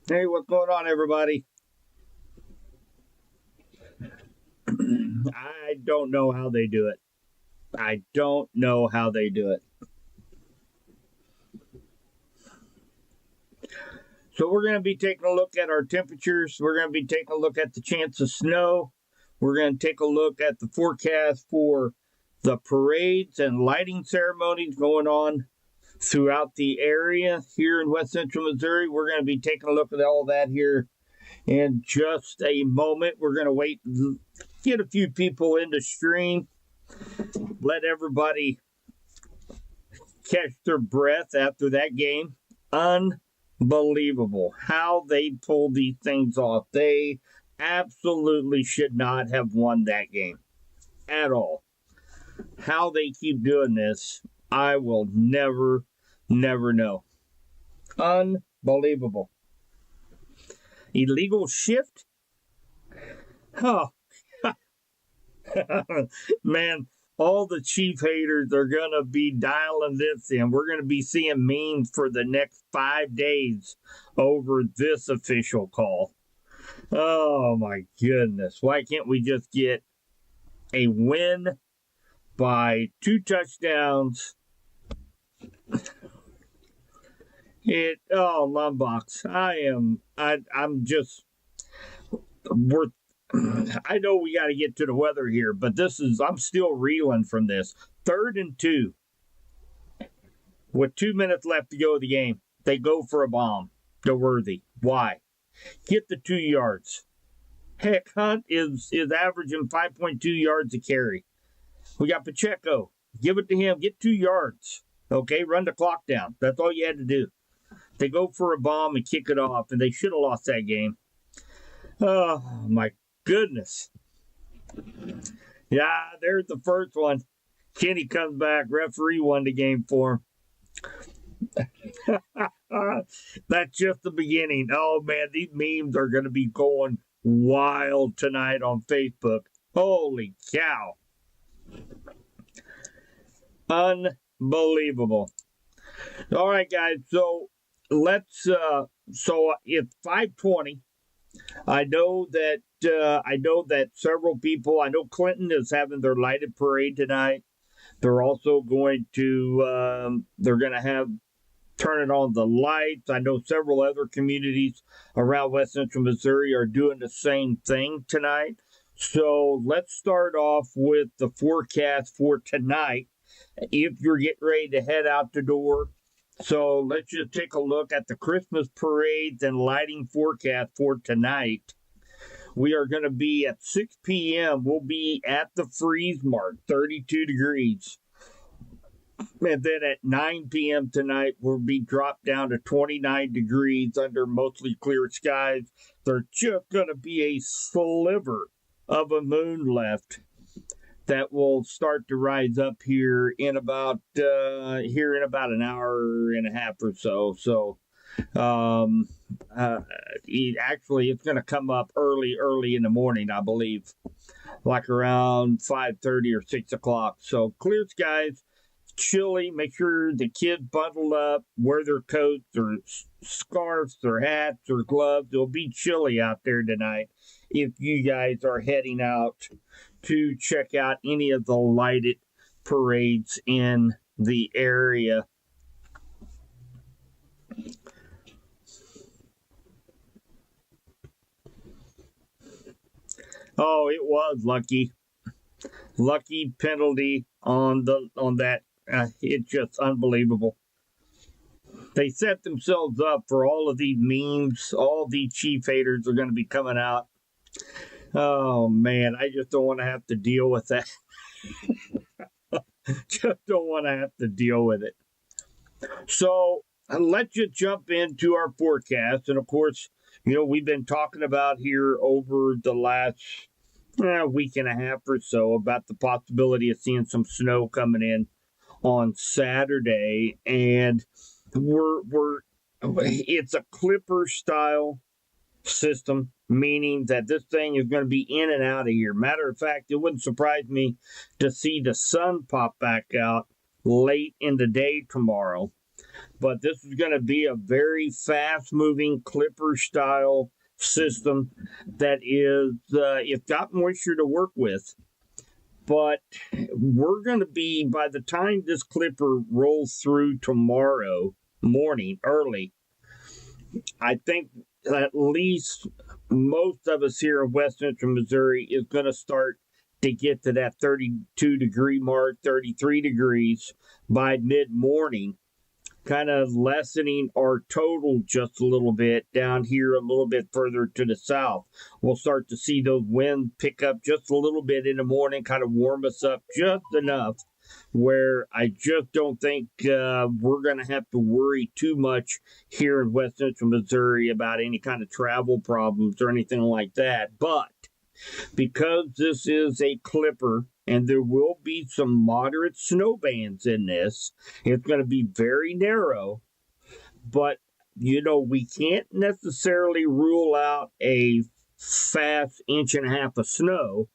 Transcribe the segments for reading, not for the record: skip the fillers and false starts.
Hey, what's going on, everybody? I don't know how they do it. I don't know how they do it. So, we're going to be taking a look at our temperatures. We're going to be taking a look at the chance of snow. We're going to take a look at the forecast for the parades and lighting ceremonies going on throughout the area here in West Central Missouri. We're going to be taking a look at all that here in just a moment. We're going to wait, get a few people in the stream, let everybody catch their breath after that game. Unbelievable how they pulled these things off. They absolutely should not have won that game at all. How they keep doing this, I will never know. Unbelievable. Illegal shift? Oh, man, all the Chief haters are going to be dialing this in. We're going to be seeing memes for the next 5 days over this official call. Oh, my goodness. Why can't we just get a win by 2 touchdowns? Lumbox. I'm just, I know we got to get to the weather here, but I'm still reeling from this. 3rd and 2 with 2 minutes left to go of the game. They go for a bomb to Worthy. Why? Get the 2 yards. Heck, Hunt is averaging 5.2 yards a carry. We got Pacheco. Give it to him. Get 2 yards. Okay, run the clock down. That's all you had to do. They go for a bomb and kick it off, and they should have lost that game. Oh, my goodness. Yeah, there's the first one. Kenny comes back. Referee won the game for him. That's just the beginning. Oh, man, these memes are going to be going wild tonight on Facebook. Holy cow. Unbelievable. All right, guys. So let's. So it's 5:20. I know that several people. I know Clinton is having their lighted parade tonight. They're also going to. They're going to have turning on the lights. I know several other communities around West Central Missouri are doing the same thing tonight. So let's start off with the forecast for tonight. If you're getting ready to head out the door, so let's just take a look at the Christmas parades and lighting forecast for tonight. We are going to be at 6 p.m. We'll be at the freeze mark, 32 degrees. And then at 9 p.m. tonight, we'll be dropped down to 29 degrees under mostly clear skies. There's just going to be a sliver of a moon left that will start to rise up here in about an hour and a half or so. So, actually, it's going to come up early in the morning, I believe, like around 5:30 or 6 o'clock. So clear skies. Chilly. Make sure the kids bundle up, wear their coats or scarves or hats or gloves. It'll be chilly out there tonight if you guys are heading out to check out any of the lighted parades in the area. Oh, it was lucky penalty on that. It's just unbelievable. They set themselves up for all of these memes. All these Chief haters are going to be coming out. Oh, man, I just don't want to have to deal with that. Just don't want to have to deal with it. So let's just jump into our forecast. And of course, we've been talking about here over the last week and a half or so about the possibility of seeing some snow coming in on Saturday. And it's a clipper style system, meaning that this thing is going to be in and out of here. Matter of fact, it wouldn't surprise me to see the sun pop back out late in the day tomorrow. But this is going to be a very fast-moving Clipper-style system that is, it's got moisture to work with. But we're going to be, by the time this Clipper rolls through tomorrow morning early, I think at least most of us here in West Central Missouri is going to start to get to that 32-degree mark, 33 degrees by mid-morning, kind of lessening our total just a little bit down here a little bit further to the south. We'll start to see those winds pick up just a little bit in the morning, kind of warm us up just enough where I just don't think we're going to have to worry too much here in West Central Missouri about any kind of travel problems or anything like that. But because this is a Clipper and there will be some moderate snow bands in this, it's going to be very narrow. But, we can't necessarily rule out a fast 1.5 inches of snow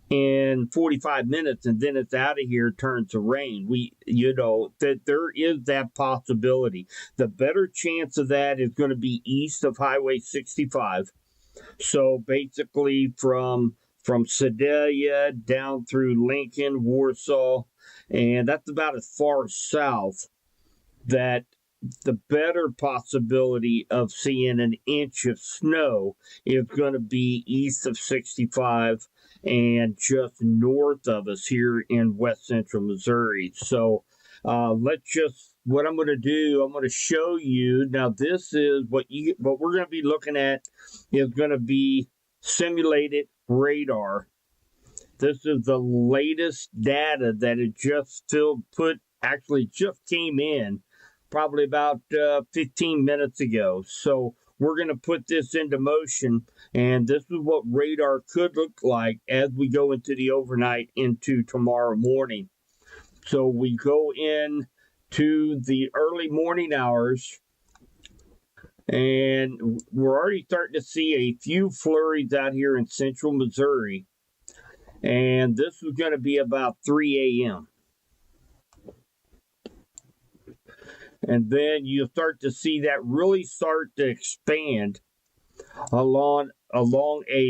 in 45 minutes and then it's out of here, turns to rain. That there is that possibility. The better chance of that is going to be east of Highway 65. So basically from Sedalia down through Lincoln, Warsaw, and that's about as far south that the better possibility of seeing an inch of snow is going to be east of 65 and just north of us here in West Central Missouri. So what I'm going to do, I'm going to show you. Now, this is what we're going to be looking at is going to be simulated radar. This is the latest data that it just came in probably about 15 minutes ago. So we're going to put this into motion, and this is what radar could look like as we go into the overnight into tomorrow morning. So we go in to the early morning hours, and we're already starting to see a few flurries out here in central Missouri. And this is going to be about 3 a.m. And then you start to see that really start to expand along a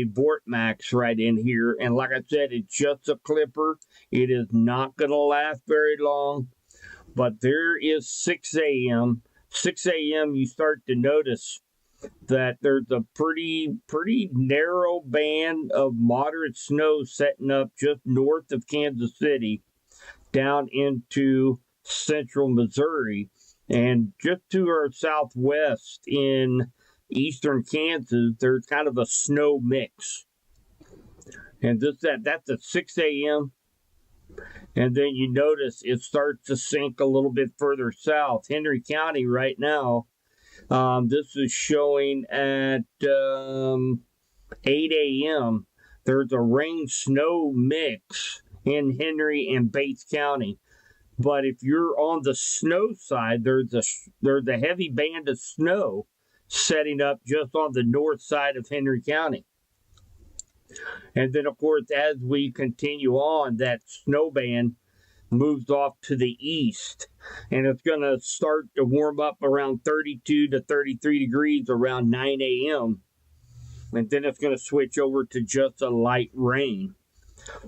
Vortmax right in here. And like I said, it's just a Clipper. It is not going to last very long. But there is 6 a.m. 6 a.m. you start to notice that there's a pretty narrow band of moderate snow setting up just north of Kansas City down into central Missouri. And just to our southwest in eastern Kansas, there's kind of a snow mix. And that's at 6 a.m. And then you notice it starts to sink a little bit further south. Henry County right now, this is showing at 8 a.m. There's a rain-snow mix in Henry and Bates County. But if you're on the snow side, there's a heavy band of snow setting up just on the north side of Henry County. And then, of course, as we continue on, that snow band moves off to the east, and it's going to start to warm up around 32 to 33 degrees around 9 a.m. And then it's going to switch over to just a light rain.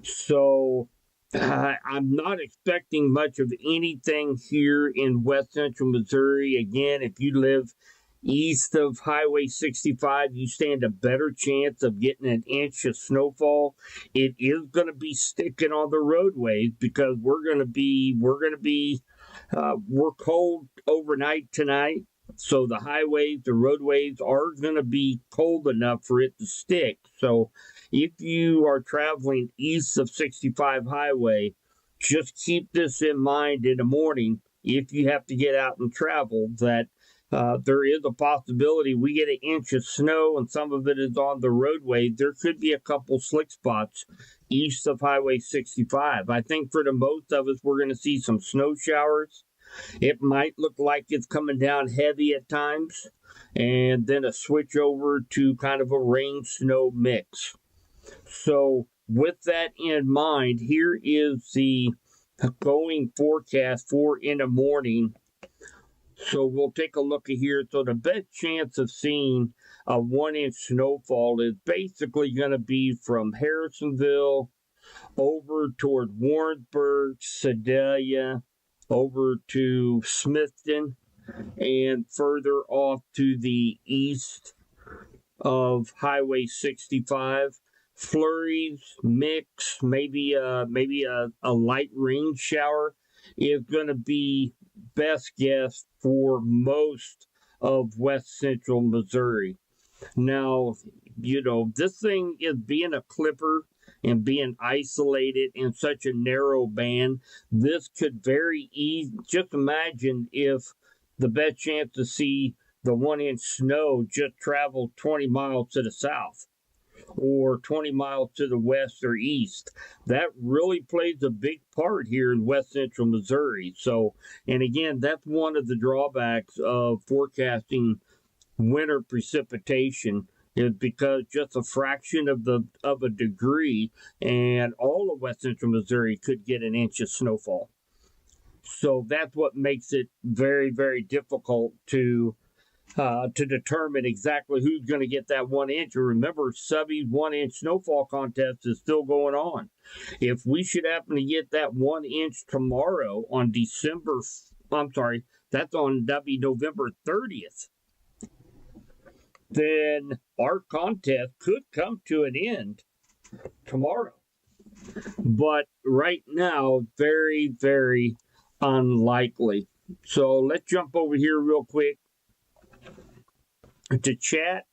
So I'm not expecting much of anything here in West Central Missouri. Again, if you live east of Highway 65, you stand a better chance of getting an inch of snowfall. It is going to be sticking on the roadways because we're cold overnight tonight. So the highways, the roadways are going to be cold enough for it to stick. So if you are traveling east of 65 highway, just keep this in mind in the morning. If you have to get out and travel, that there is a possibility we get an inch of snow and some of it is on the roadway. There could be a couple slick spots east of Highway 65. I think for the most of us, we're going to see some snow showers. It might look like it's coming down heavy at times, and then a switch over to kind of a rain-snow mix. So with that in mind, here is the going forecast for in the morning So we'll take a look at here. So the best chance of seeing a 1-inch snowfall is basically going to be from Harrisonville over toward Warrensburg, Sedalia, over to Smithton, and further off to the east of Highway 65. Flurries, mix, maybe a light rain shower is going to be best guess for most of west central Missouri. Now, this thing is being a clipper and being isolated in such a narrow band. This could very easy. Just imagine if the best chance to see the 1-inch snow just traveled 20 miles to the south or 20 miles to the west or east. That really plays a big part here in west central Missouri. So, and again, that's one of the drawbacks of forecasting winter precipitation is because just a fraction of a degree and all of west central Missouri could get an inch of snowfall. So that's what makes it very, very difficult to determine exactly who's going to get that 1 inch. And remember, Subby's 1-inch snowfall contest is still going on. If we should happen to get that 1 inch tomorrow on that's on November 30th, then our contest could come to an end tomorrow. But right now, very, very unlikely. So let's jump over here real quick to chat.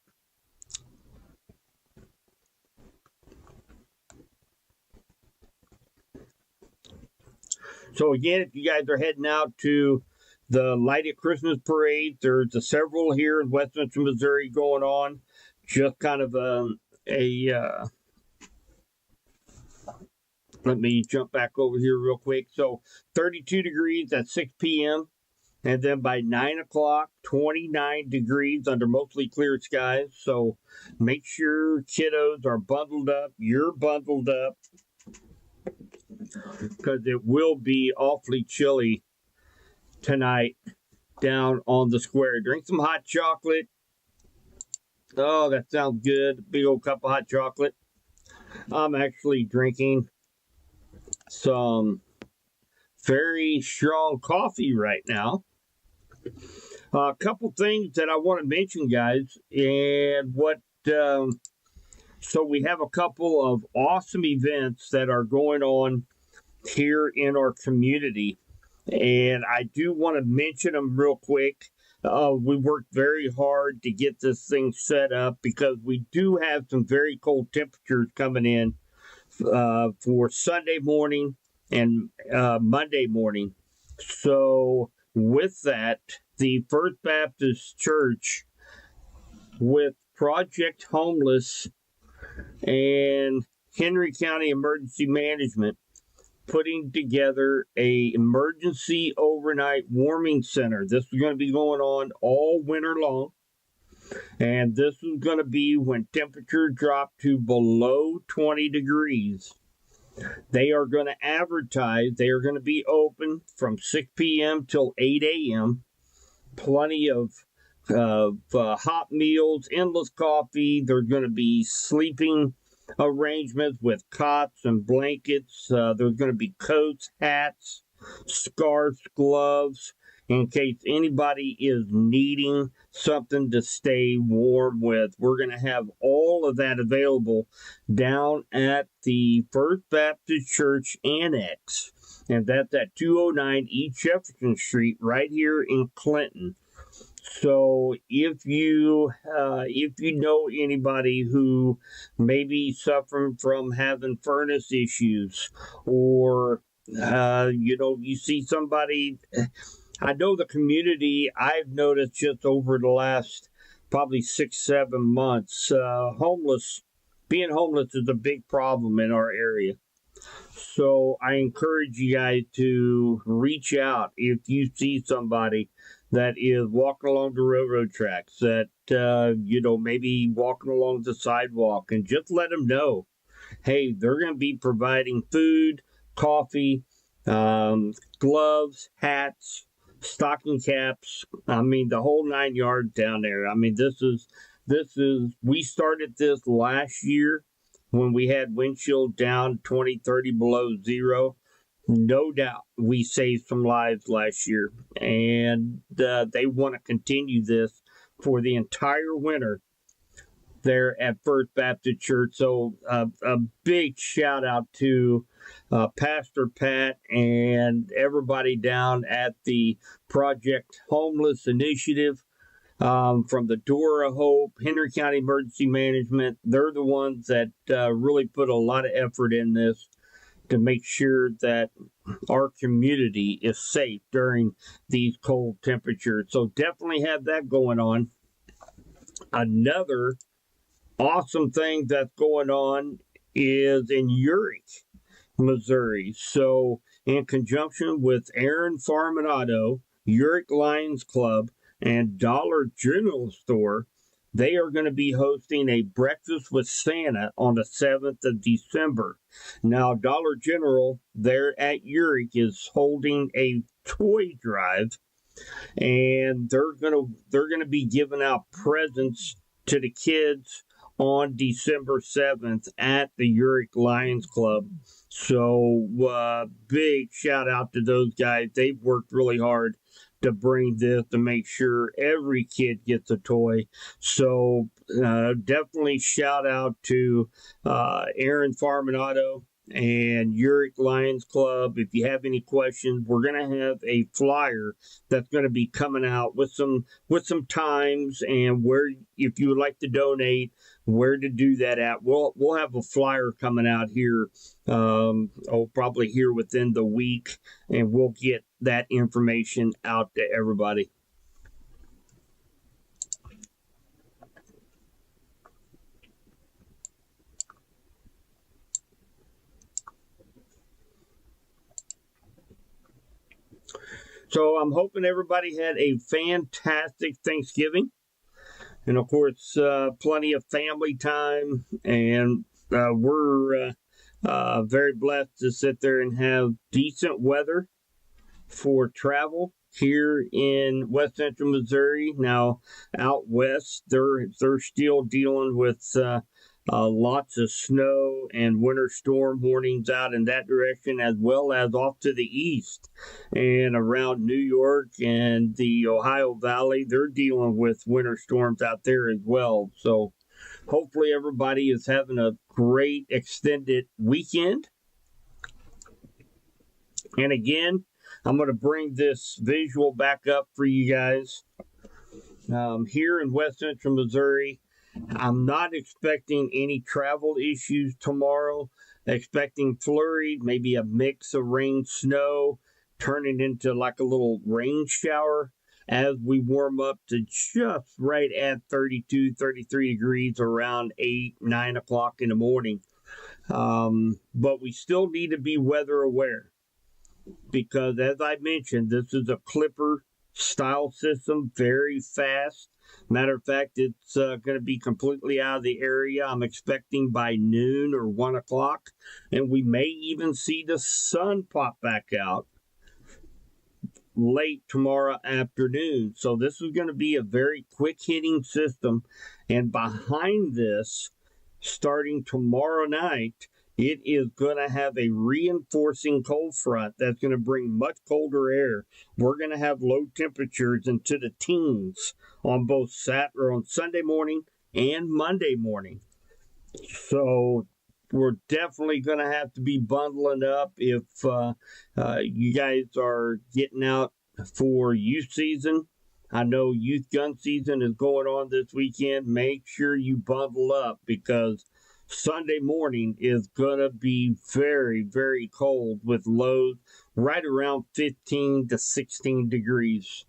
So again, if you guys are heading out to the Lighted Christmas Parade, there's several here in west central Missouri going on. Just kind of let me jump back over here real quick. So 32 degrees at 6 p.m. And then by 9 o'clock, 29 degrees under mostly clear skies. So make sure kiddos are bundled up. You're bundled up because it will be awfully chilly tonight down on the square. Drink some hot chocolate. Oh, that sounds good. Big old cup of hot chocolate. I'm actually drinking some very strong coffee right now. A couple things that I want to mention, guys, and so we have a couple of awesome events that are going on here in our community, and I do want to mention them real quick. We worked very hard to get this thing set up because we do have some very cold temperatures coming in for Sunday morning and Monday morning. So with that, the First Baptist Church with Project Homeless and Henry County Emergency Management putting together a emergency overnight warming center. This is going to be going on all winter long. And this is going to be when temperatures drop to below 20 degrees. They are going to advertise. They are going to be open from 6 p.m. till 8 a.m. Plenty of hot meals, endless coffee. There's going to be sleeping arrangements with cots and blankets. There's going to be coats, hats, scarves, gloves, in case anybody is needing something to stay warm with. We're going to have all of that available down at the First Baptist Church Annex, and that's at 209 East Jefferson Street right here in Clinton. So if you know anybody who may be suffering from having furnace issues, or you see somebody, I know the community, I've noticed just over the last probably 6-7 months, being homeless is a big problem in our area. So I encourage you guys to reach out if you see somebody that is walking along the railroad tracks, that, maybe walking along the sidewalk, and just let them know, hey, they're going to be providing food, coffee, gloves, hats, stocking caps. I mean, the whole 9 yards down there. I mean, we started this last year when we had wind chill down 20, 30 below zero. No doubt we saved some lives last year, and they want to continue this for the entire winter there at First Baptist Church. So a big shout out to Pastor Pat and everybody down at the Project Homeless Initiative. From the Door of Hope, Henry County Emergency Management, they're the ones that really put a lot of effort in this to make sure that our community is safe during these cold temperatures. So definitely have that going on. Another awesome thing that's going on is in Uric, Missouri. So, in conjunction with Aaron Farm and Auto, Uric Lions Club, and Dollar General Store, they are going to be hosting a breakfast with Santa on the 7th of December. Now, Dollar General there at Uric is holding a toy drive, and they're gonna be giving out presents to the kids on December 7th at the Uric Lions Club. So big shout out to those guys. They've worked really hard to bring this to make sure every kid gets a toy. So definitely shout out to Aaron Farm and Auto and Uric Lions Club. If you have any questions, we're going to have a flyer that's going to be coming out with some times and where, if you would like to donate, where to do that at. We'll have a flyer coming out here, probably here within the week, and we'll get that information out to everybody. So I'm hoping everybody had a fantastic Thanksgiving. And of course, plenty of family time. And we're very blessed to sit there and have decent weather for travel here in West Central Missouri. Now, out west, they're still dealing with lots of snow and winter storm warnings out in that direction, as well as off to the east and around New York and the Ohio Valley. They're dealing with winter storms out there as well. So hopefully everybody is having a great extended weekend. And again, I'm going to bring this visual back up for you guys. Here in West Central Missouri, I'm not expecting any travel issues tomorrow. Expecting flurry, maybe a mix of rain, snow, turning into like a little rain shower as we warm up to just right at 32, 33 degrees around 8, 9 o'clock in the morning. But we still need to be weather aware because, as I mentioned, this is a clipper style system, very fast. Matter of fact, it's going to be completely out of the area. I'm expecting by noon or 1 o'clock, and we may even see the sun pop back out late tomorrow afternoon. So this is going to be a very quick hitting system. And behind this, starting tomorrow night, it is going to have a reinforcing cold front that's going to bring much colder air. We're going to have low temperatures into the teens on both on Sunday morning and Monday morning. So we're definitely going to have to be bundling up if you guys are getting out for youth season. I know youth gun season is going on this weekend. Make sure you bundle up because Sunday morning is going to be very, very cold with lows right around 15 to 16 degrees.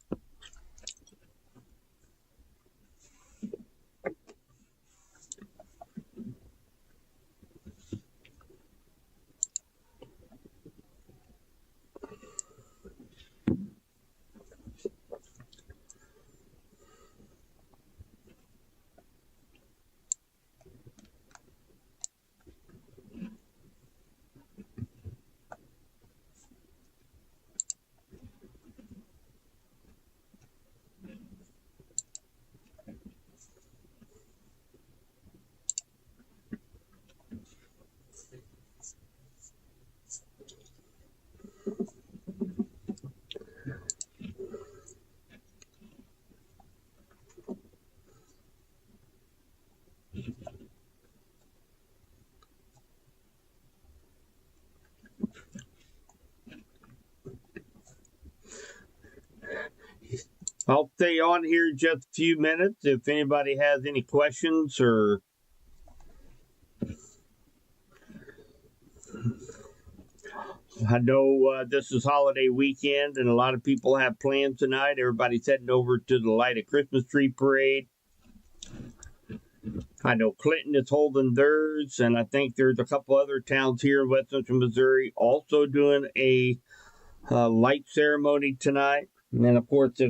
I'll stay on here just a few minutes if anybody has any questions or. I know this is holiday weekend and a lot of people have plans tonight. Everybody's heading over to the Light a Christmas Tree Parade. I know Clinton is holding theirs, and I think there's a couple other towns here in West Central Missouri also doing a light ceremony tonight. And of course,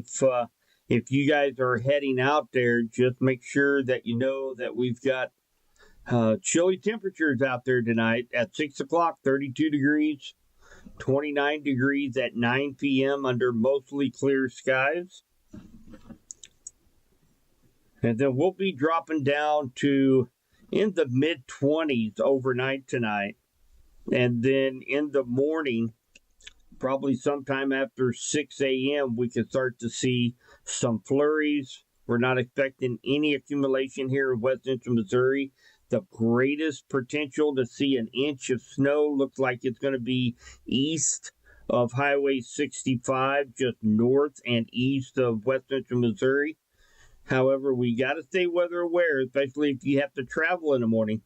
if you guys are heading out there, just make sure that you know that we've got chilly temperatures out there tonight at 6 o'clock, 32 degrees, 29 degrees at 9 p.m. under mostly clear skies. And then we'll be dropping down to in the mid 20s overnight tonight. And then in the morning, probably sometime after 6 a.m., we can start to see some flurries. We're not expecting any accumulation here in West Central Missouri. The greatest potential to see an inch of snow looks like it's going to be east of Highway 65, just north and east of West Central Missouri. However, we got to stay weather aware, especially if you have to travel in the morning,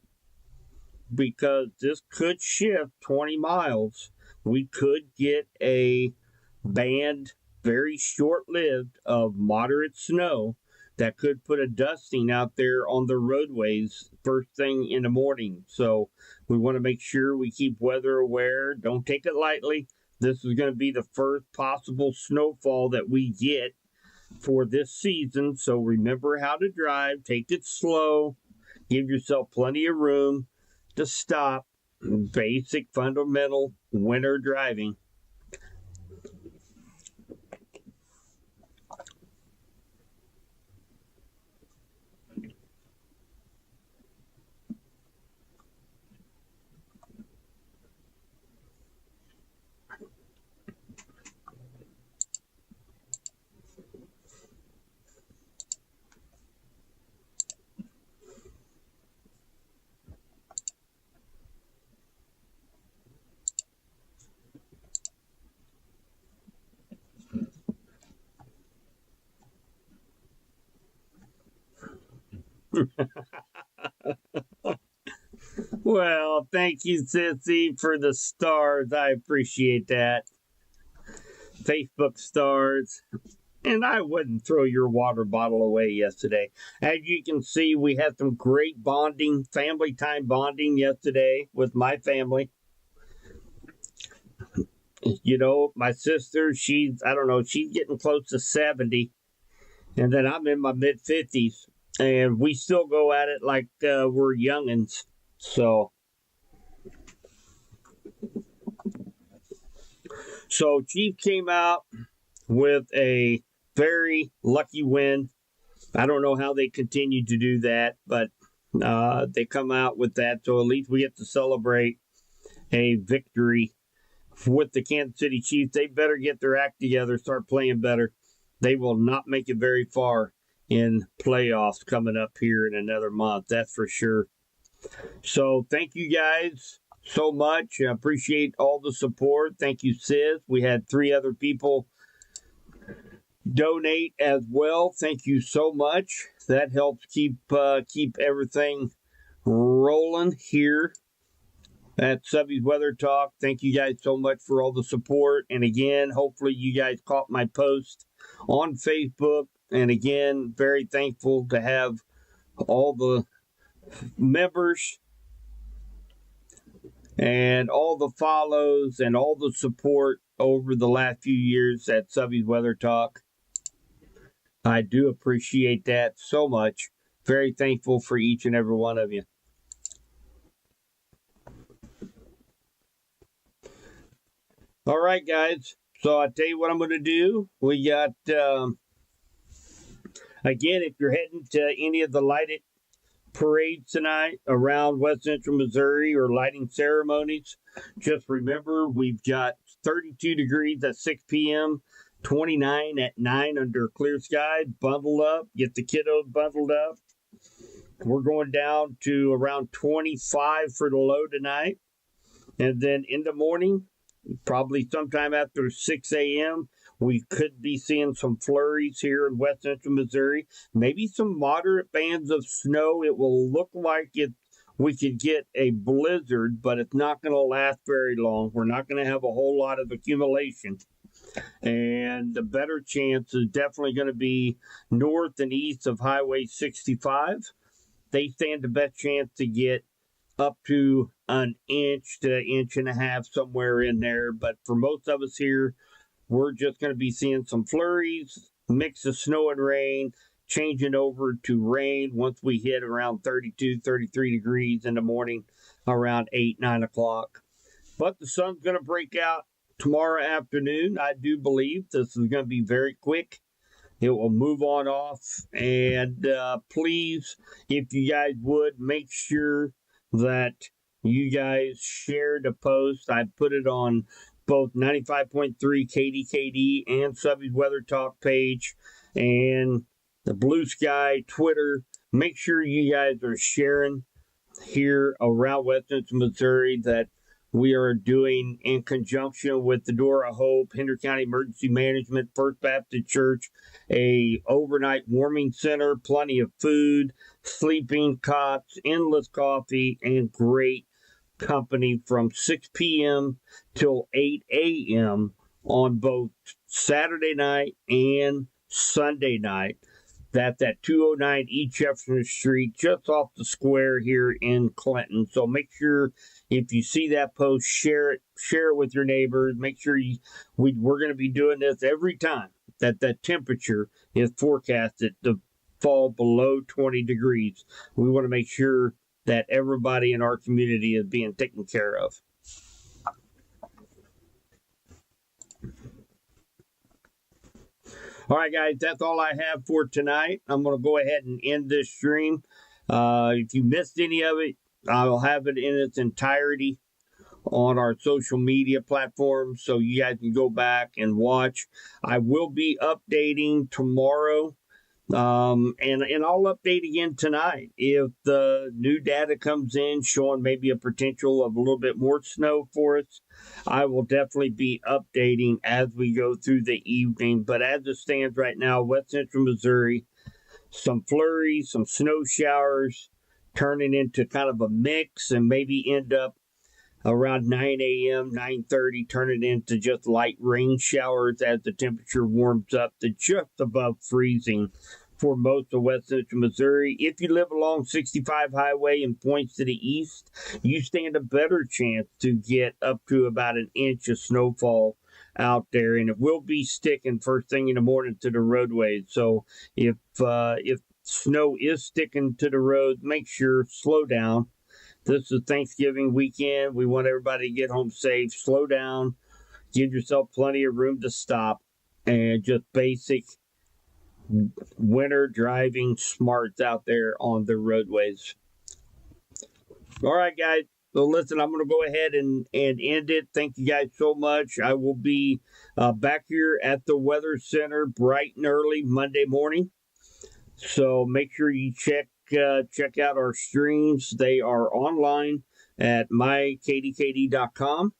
because this could shift 20 miles. We could get a band, very short-lived, of moderate snow that could put a dusting out there on the roadways first thing in the morning. So we want to make sure we keep weather aware. Don't take it lightly. This is going to be the first possible snowfall that we get for this season. So remember how to drive. Take it slow. Give yourself plenty of room to stop. Basic fundamental winter driving. Well, thank you, Sissy, for the stars. I appreciate that. Facebook stars. And I wouldn't throw your water bottle away yesterday. As you can see, we had some great bonding, family time bonding yesterday with my family. You know, my sister, she's getting close to 70. And then I'm in my mid 50s. And we still go at it like we're youngins. So Chief came out with a very lucky win. I don't know how they continue to do that, but they come out with that. So at least we get to celebrate a victory with the Kansas City Chiefs. They better get their act together, start playing better. They will not make it very far in playoffs coming up here in another month. That's for sure. So thank you guys so much. I appreciate all the support. Thank you, Sis. We had 3 other people donate as well. Thank you so much. That helps keep everything rolling here at Subby's Weather Talk. Thank you guys so much for all the support. And again, hopefully you guys caught my post on Facebook. And again, very thankful to have all the members and all the follows and all the support over the last few years at Subby's Weather Talk. I do appreciate that so much. Very thankful for each and every one of you. All right, guys. So I'll tell you what I'm going to do. We got, again, if you're heading to any of the lighted parades tonight around West Central Missouri or lighting ceremonies, just remember we've got 32 degrees at 6 p.m., 29 at 9 under clear sky. Bundle up, get the kiddos bundled up. We're going down to around 25 for the low tonight. And then in the morning, probably sometime after 6 a.m., We could be seeing some flurries here in west central Missouri, maybe some moderate bands of snow. It will look like we could get a blizzard, but it's not going to last very long. We're not going to have a whole lot of accumulation. And the better chance is definitely going to be north and east of Highway 65. They stand the best chance to get up to an inch to an inch and a half, somewhere in there. But for most of us here, we're just going to be seeing some flurries, mix of snow and rain, changing over to rain once we hit around 32, 33 degrees in the morning, around 8, 9 o'clock. But the sun's going to break out tomorrow afternoon. I do believe this is going to be very quick. It will move on off. And please, if you guys would, make sure that you guys share the post. I put it on both 95.3 KDKD and Subby's Weather Talk page and the Blue Sky Twitter. Make sure you guys are sharing here around West Central Missouri that we are doing in conjunction with the Door of Hope, Henry County Emergency Management, First Baptist Church, a overnight warming center, plenty of food, sleeping cots, endless coffee, and great company from 6 p.m. till 8 a.m. on both Saturday night and Sunday night. That's at 209 East Jefferson Street, just off the square here in Clinton. So make sure if you see that post, share it with your neighbors. Make sure we're going to be doing this every time that the temperature is forecasted to fall below 20 degrees. We want to make sure that everybody in our community is being taken care of. All right, guys, that's all I have for tonight. I'm going to go ahead and end this stream. If you missed any of it, I'll have it in its entirety on our social media platforms, so you guys can go back and watch. I will be updating tomorrow, and I'll update again tonight if the new data comes in showing maybe a potential of a little bit more snow for us. I will definitely be updating as we go through the evening. But as it stands right now, west central Missouri, some flurries, some snow showers, turning into kind of a mix, and maybe end up around 9 a.m., 9:30, turning into just light rain showers as the temperature warms up to just above freezing for most of west central Missouri. If you live along 65 highway and points to the east, you stand a better chance to get up to about an inch of snowfall out there, and it will be sticking first thing in the morning to the roadways. So if snow is sticking to the road, make sure slow down. This is Thanksgiving weekend. We want everybody to get home safe. Slow down. Give yourself plenty of room to stop. And just basic winter driving smarts out there on the roadways. All right, guys. So listen, I'm going to go ahead and end it. Thank you guys so much. I will be back here at the Weather Center bright and early Monday morning. So make sure you check out our streams. They are online at mykdkd.com.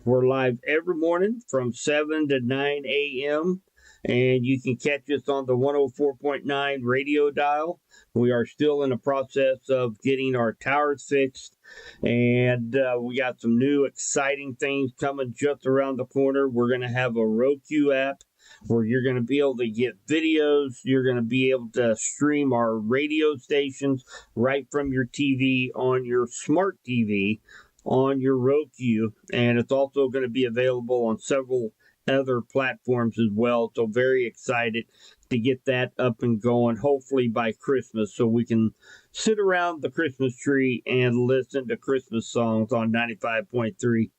We're live every morning from 7 to 9 a.m. And you can catch us on the 104.9 radio dial. We are still in the process of getting our towers fixed. And we got some new exciting things coming just around the corner. We're going to have a Roku app where you're going to be able to get videos. You're going to be able to stream our radio stations right from your TV on your smart TV on your Roku. And it's also going to be available on several other platforms as well. So very excited to get that up and going, hopefully by Christmas, so we can sit around the Christmas tree and listen to Christmas songs on 95.3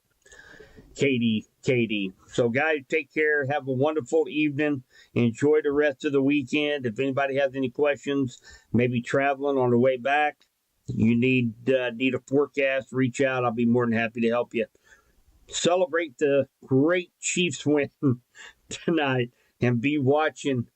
KD. So guys, take care. Have a wonderful evening. Enjoy the rest of the weekend. If anybody has any questions, maybe traveling on the way back, you need a forecast, reach out. I'll be more than happy to help you. Celebrate the great Chiefs win tonight and be watching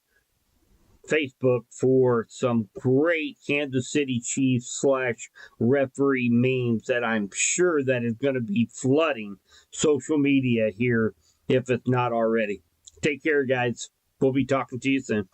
Facebook for some great Kansas City Chiefs / referee memes that I'm sure that is going to be flooding social media here if it's not already. Take care, guys. We'll be talking to you soon.